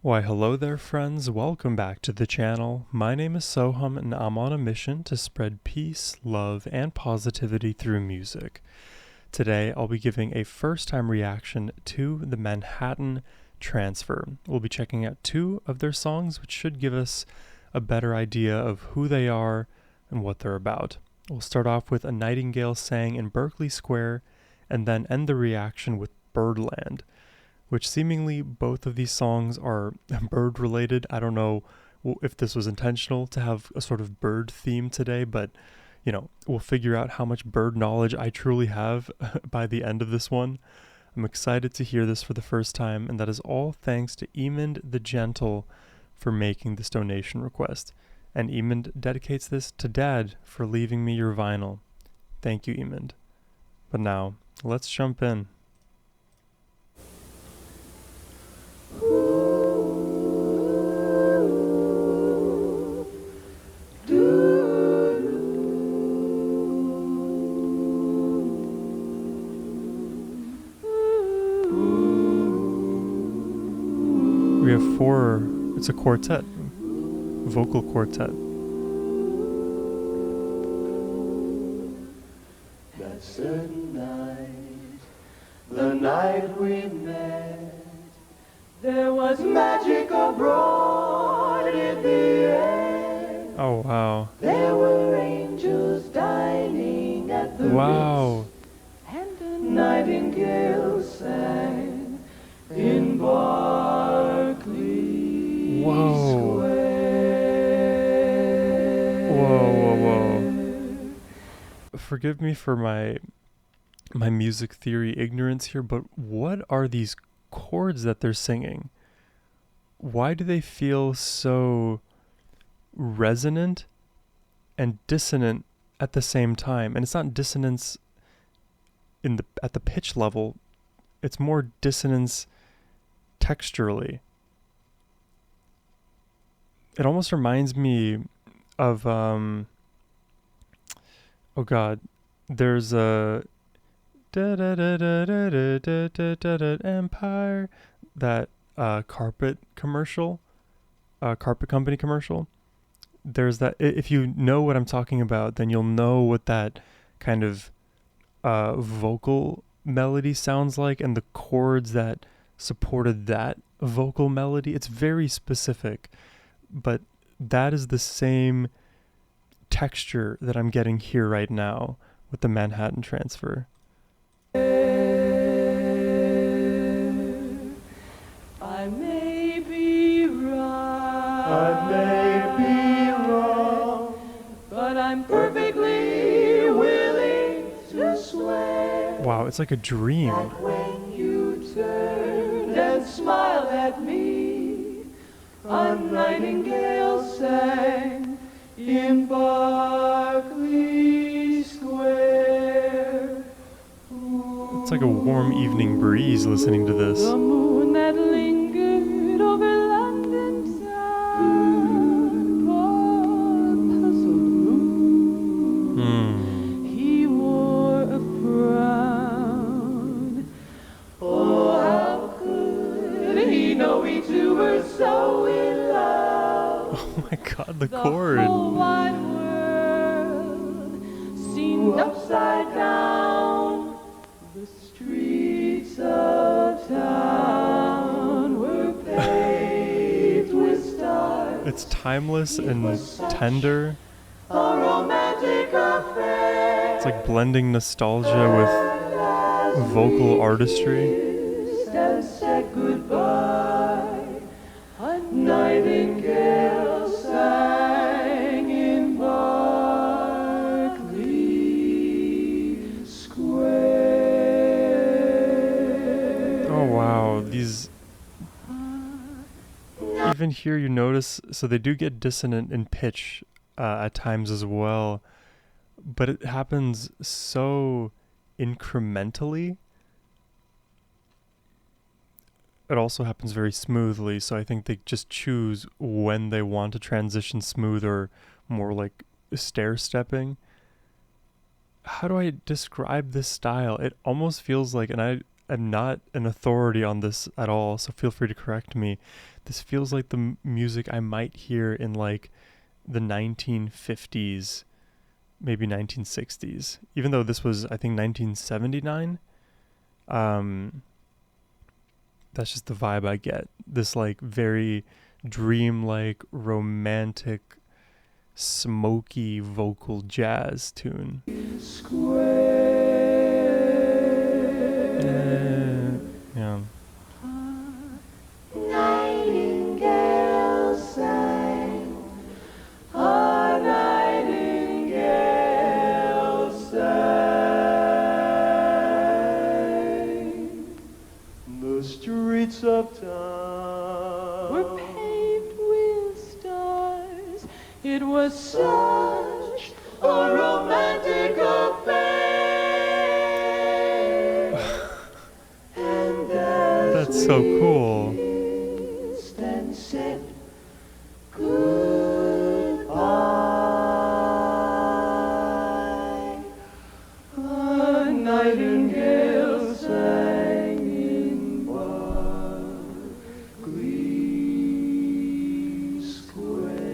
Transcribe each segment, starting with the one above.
Why, hello there, friends. Welcome back to the channel. My name is Sohum, and I'm on a mission to spread peace, love, and positivity through music. Today, I'll be giving a first-time reaction to the Manhattan Transfer. We'll be checking out two of their songs, which should give us a better idea of who they are and what they're about. We'll start off with A Nightingale Sang in Berkeley Square, and then end the reaction with Birdland, which seemingly both of these songs are bird related. I don't know if this was intentional to have a sort of bird theme today, but we'll figure out how much bird knowledge I truly have by the end of this one. I'm excited to hear this for the first time, and that is all thanks to Emond the Gentle for making this donation request. And Emond dedicates this to Dad for leaving me your vinyl. Thank you, Emond. But now, let's jump in. We have four, it's a quartet, vocal quartet. That certain night, the night we met, there was magic abroad in the air. Oh, wow. There were angels dining at the Wow. Ritz, and a nightingale sang in Berkeley Whoa. Square. Whoa. Forgive me for my music theory ignorance here, but what are these chords that they're singing? Why do they feel so resonant and dissonant at the same time? And it's not dissonance at the pitch level, it's more dissonance texturally. It almost reminds me of oh god, there's a Empire, that carpet commercial, carpet company commercial. There's that. If you know what I'm talking about, then you'll know what that kind of vocal melody sounds like, and the chords that supported that vocal melody. It's very specific, but that is the same texture that I'm getting here right now with the Manhattan Transfer. I may be wrong, but I'm perfectly willing to swear. Wow, it's like a dream. That when you turned and smiled at me, a nightingale sang in Berkeley Square. It's like a warm evening breeze listening to this. The moon that lingered over London town, poor puzzled moon, he wore a frown. Oh, how could he know we two were so in love? Oh my god, the The chord. whole wide world seemed upside down. The streets of town were paved with stars. It's timeless and tender. A romantic affair. It's like blending nostalgia with vocal artistry. Kissed and said goodbye. A nightingale sang in Berkeley Square. Oh wow, these, even here you notice, so they do get dissonant in pitch at times as well, but it happens so incrementally. It also happens very smoothly, so I think they just choose when they want to transition smooth or more like stair-stepping. How do I describe this style? It almost feels like, and am not an authority on this at all, so feel free to correct me. This feels like the music I might hear in like the 1950s, maybe 1960s. Even though this was, I think, 1979. That's just the vibe I get. This like very dreamlike, romantic, smoky vocal jazz tune. Yeah. Nightingale sang, a nightingale sang. The streets of town were paved with stars. It was such a romantic affair. And That's so cool. And said goodbye, a nightingale sang in Berkeley Square.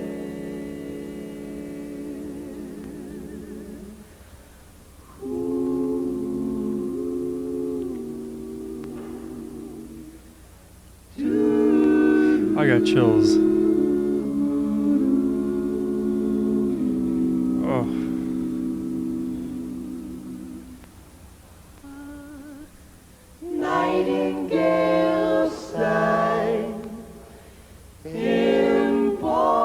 I got chills. Oh. Nightingale sang in Berkeley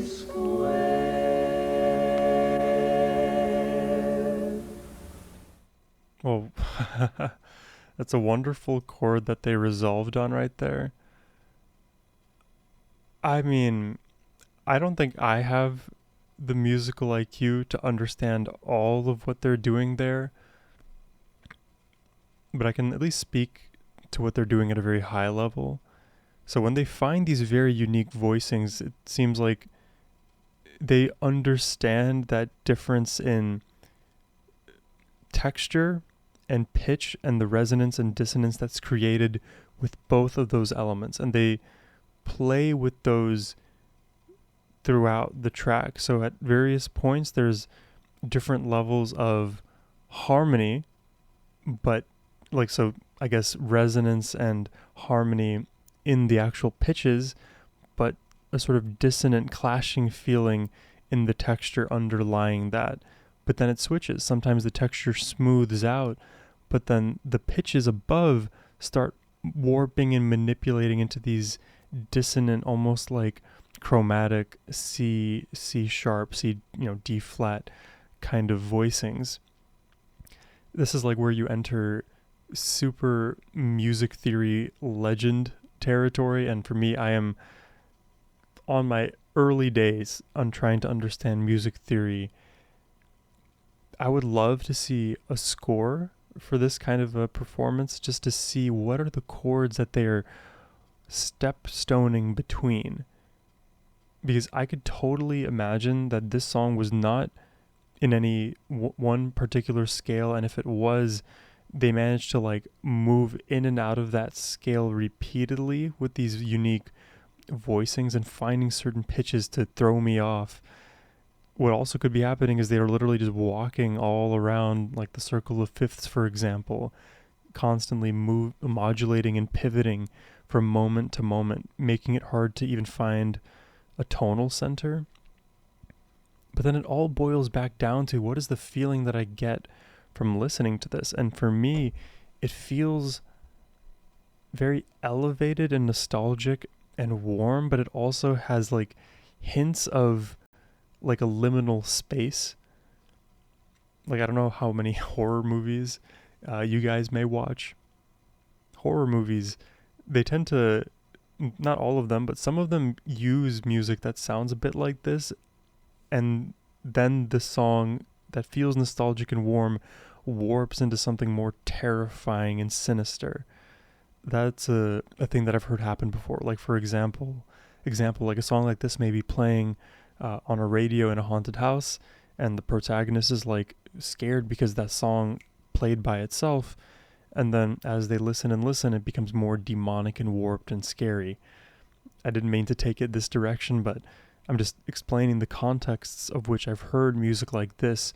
Square. Well, that's a wonderful chord that they resolved on right there. I mean, I don't think I have the musical IQ to understand all of what they're doing there, but I can at least speak to what they're doing at a very high level. So when they find these very unique voicings, it seems like they understand that difference in texture and pitch and the resonance and dissonance that's created with both of those elements, and they play with those throughout the track. So at various points there's different levels of harmony, but like, so I guess resonance and harmony in the actual pitches, but a sort of dissonant clashing feeling in the texture underlying that. But then it switches. Sometimes the texture smooths out, but then the pitches above start warping and manipulating into these dissonant, almost like chromatic C sharp, D flat kind of voicings. This is like where you enter super music theory legend territory, and for me, I am on my early days on trying to understand music theory. I would love to see a score for this kind of a performance, just to see what are the chords that they're stepstoning between. Because I could totally imagine that this song was not in any one particular scale, and if it was, they managed to like move in and out of that scale repeatedly with these unique voicings and finding certain pitches to throw me off. What also could be happening is they are literally just walking all around, like the circle of fifths, for example, constantly modulating and pivoting from moment to moment, making it hard to even find a tonal center. But then it all boils back down to, what is the feeling that I get from listening to this? And for me, it feels very elevated and nostalgic and warm, but it also has like hints of like a liminal space. Like, I don't know how many horror movies you guys may watch. Horror movies, they tend to, not all of them, but some of them use music that sounds a bit like this, and then the song that feels nostalgic and warm warps into something more terrifying and sinister. That's a thing that I've heard happen before. Like, for example, like a song like this may be playing on a radio in a haunted house, and the protagonist is like scared because that song played by itself, and then as they listen and listen, it becomes more demonic and warped and scary. I didn't mean to take it this direction, but I'm just explaining the contexts of which I've heard music like this.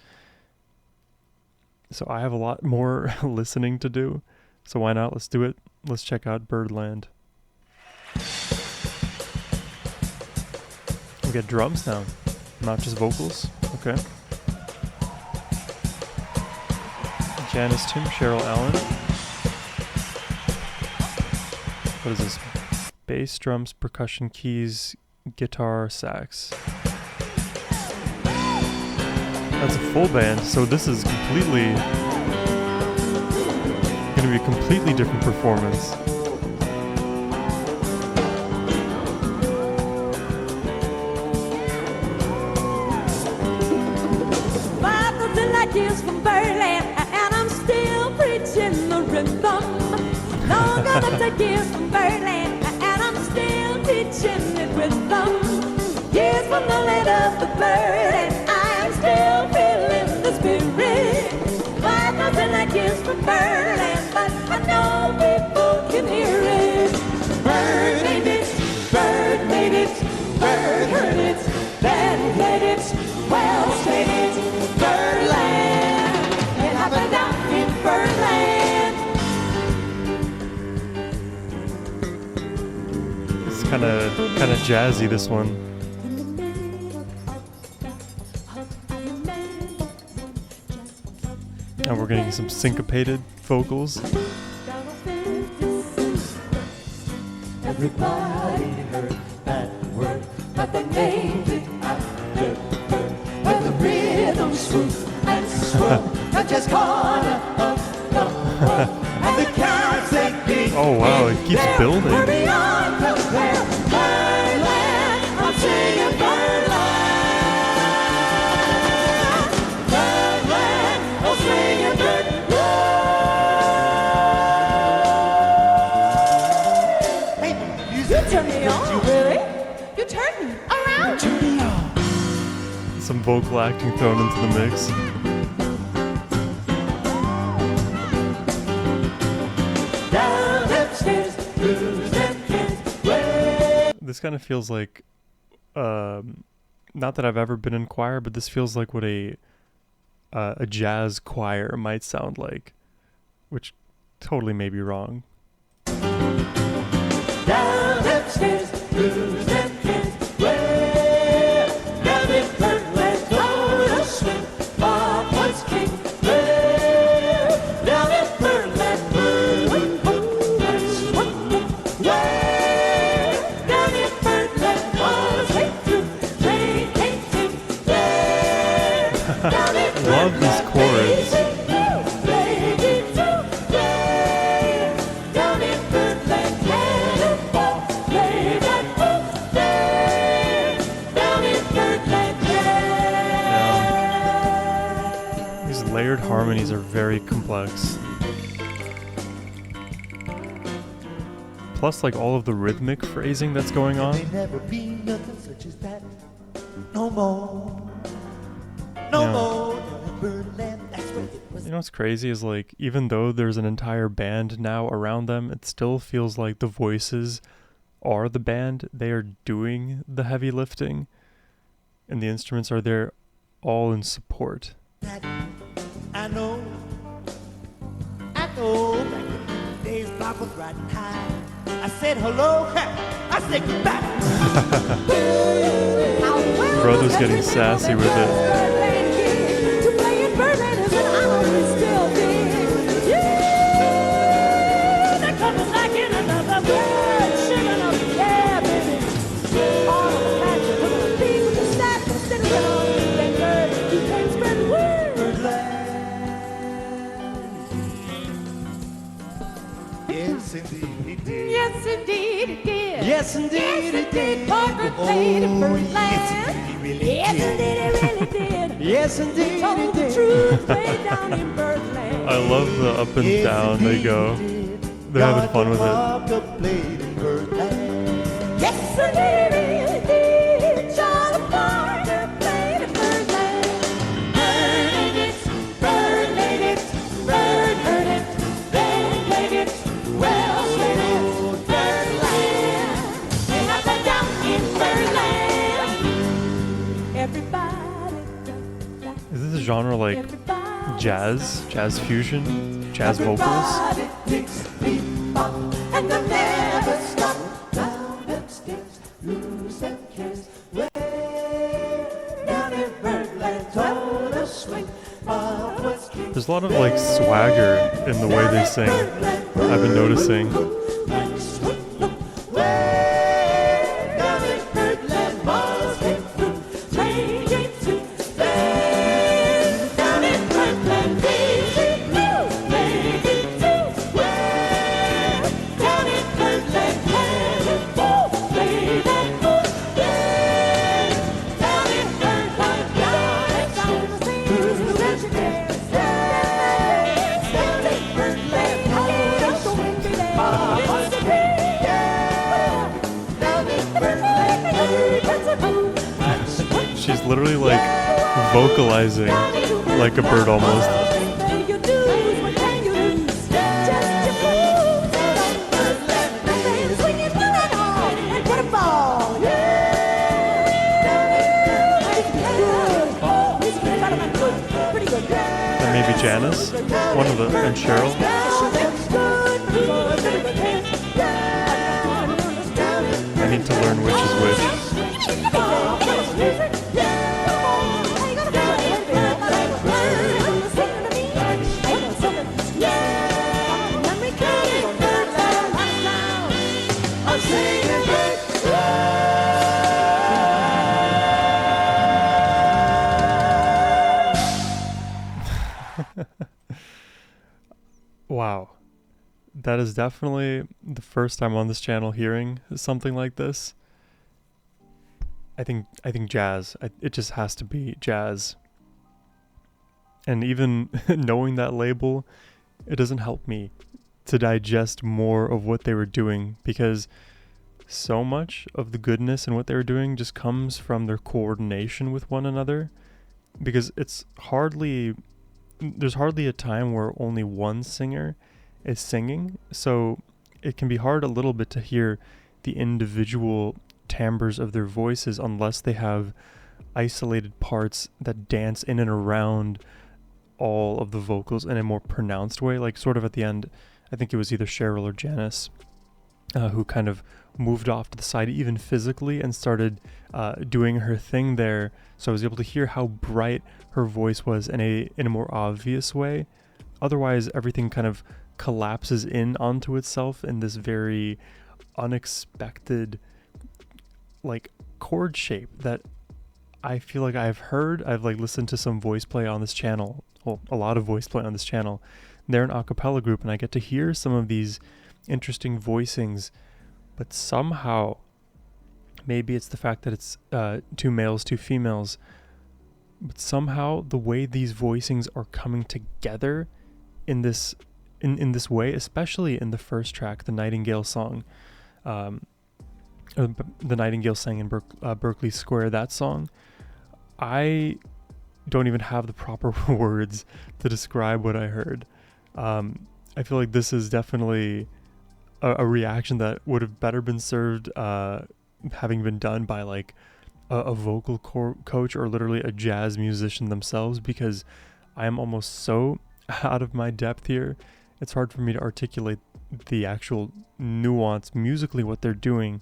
So I have a lot more listening to do. So why not? Let's do it. Let's check out Birdland. We got drums now, not just vocals. Okay. Janice Tim, Cheryl Allen. What is this? Bass, drums, percussion, keys, guitar, sax. That's a full band, so this is completely gonna be a completely different performance. Years from Birdland, and I'm still preaching the rhythm. Long gonna take years from Birdland, and I'm still teaching it rhythm. Years from the land of the bird, and I'm still feeling the spirit. 5,000 light years from Birdland, but I know people can hear it. Bird made it, bird made it, bird heard it, then played it, well said it. Birdland, it happened down in Birdland. It's kind of jazzy, this one. And we're getting some syncopated vocals. Everybody heard that word, but they named it after bird. But the rhythm swoop and swirl, not just corner of the world. And the cats they beat. Oh wow, it keeps building. We're beyond compare. Birdland, I'm singing Birdland. Birdland, I'm singing Birdland. Hey, you turned me on, really? You turned me around. You turned me on. Some vocal acting thrown into the mix. This kind of feels like, not that I've ever been in choir, but this feels like what a jazz choir might sound like, which totally may be wrong. Down upstairs, through them kids, where down in Birdland, go to swim, Bob was king, where down in Birdland, Birdland, where down in Birdland, was way through, train came to, where down in Birdland, love these chords. Layered harmonies are very complex. Plus, like, all of the rhythmic phrasing that's going on. Never be nothing such as that. No more. No more. Birdland, that's where it was. You know what's crazy is, like, even though there's an entire band now around them, it still feels like the voices are the band. They are doing the heavy lifting, and the instruments are there all in support. I know, back in the days Bob was riding high. I said hello, I said goodbye. Brother's getting sassy with it. To play in Birdland is an honor we still did. Yeah, they're coming like in another bird, singing up, yeah, baby. All of the facts are coming to be with the staff instead of an all-you-can bird. You can't spread the word. Yes, indeed it did. Yes, indeed it did. Yes, indeed it did. Parker played in Birdland. Yes, indeed it Yes, really indeed it really did. Yes, indeed Told it the did. truth, played down in Birdland. I love the up and Yes, down they indeed go. it did. They're having fun with it. Parker played in Birdland. Yes, indeed it really did. Charlie Parker played in Birdland. Birdland, genre like jazz fusion, jazz vocals. Everybody picks bebop, and they'll never stop. Down upstairs, lose their cares. Way down in Birdland, total swing. Bob was king. There's a lot of like swagger in the way they sing. I've been noticing. Way down in Birdland, Bob came through. Changing to way down in Birdland, easy blues, lady too. Way down in Birdland, Harry Boy, play that blues. Way down in Birdland, down in who's the legendary? Down in Birdland, who's the legendary? Bob was the king. Down in Birdland, She's literally like vocalizing like a bird almost. And maybe Janice, one of the, and Cheryl. I need to learn which is which. Wow. That is definitely the first time on this channel hearing something like this. I think jazz. It just has to be jazz. And even knowing that label, it doesn't help me to digest more of what they were doing, because so much of the goodness in what they were doing just comes from their coordination with one another. Because there's hardly a time where only one singer is singing, so it can be hard a little bit to hear the individual timbres of their voices unless they have isolated parts that dance in and around all of the vocals in a more pronounced way. Like sort of at the end, I think it was either Cheryl or Janice who kind of moved off to the side even physically and started doing her thing there, so I was able to hear how bright her voice was in a more obvious way. Otherwise everything kind of collapses in onto itself in this very unexpected like chord shape that I feel like I've like listened to some voice play on this channel, well, a lot of voice play on this channel. They're an a cappella group and I get to hear some of these interesting voicings, but somehow, maybe it's the fact that it's 2 males, 2 females, but somehow the way these voicings are coming together in this way, especially in the first track, the Nightingale song, the Nightingale sang in Berkeley Square, that song, I don't even have the proper words to describe what I heard. I feel like this is definitely a reaction that would have better been served having been done by like a vocal coach or literally a jazz musician themselves, because I am almost so out of my depth here. It's hard for me to articulate the actual nuance musically what they're doing.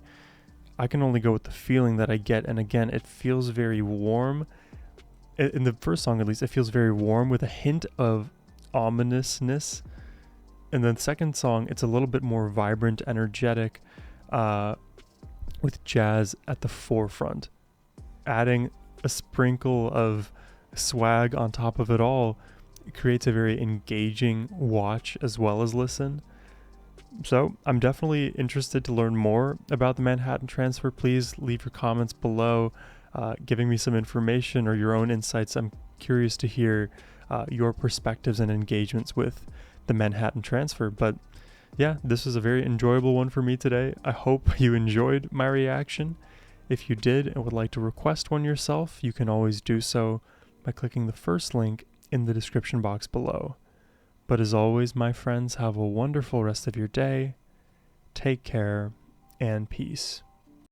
I can only go with the feeling that I get, and again, it feels very warm. In the first song at least, it feels very warm with a hint of ominousness. And then the second song, it's a little bit more vibrant, energetic, with jazz at the forefront. Adding a sprinkle of swag on top of it all creates a very engaging watch as well as listen. So I'm definitely interested to learn more about the Manhattan Transfer. Please leave your comments below, giving me some information or your own insights. I'm curious to hear your perspectives and engagements with the Manhattan Transfer. But yeah, this was a very enjoyable one for me today. I hope you enjoyed my reaction. If you did and would like to request one yourself, you can always do so by clicking the first link in the description box below. But as always, my friends, have a wonderful rest of your day. Take care and peace.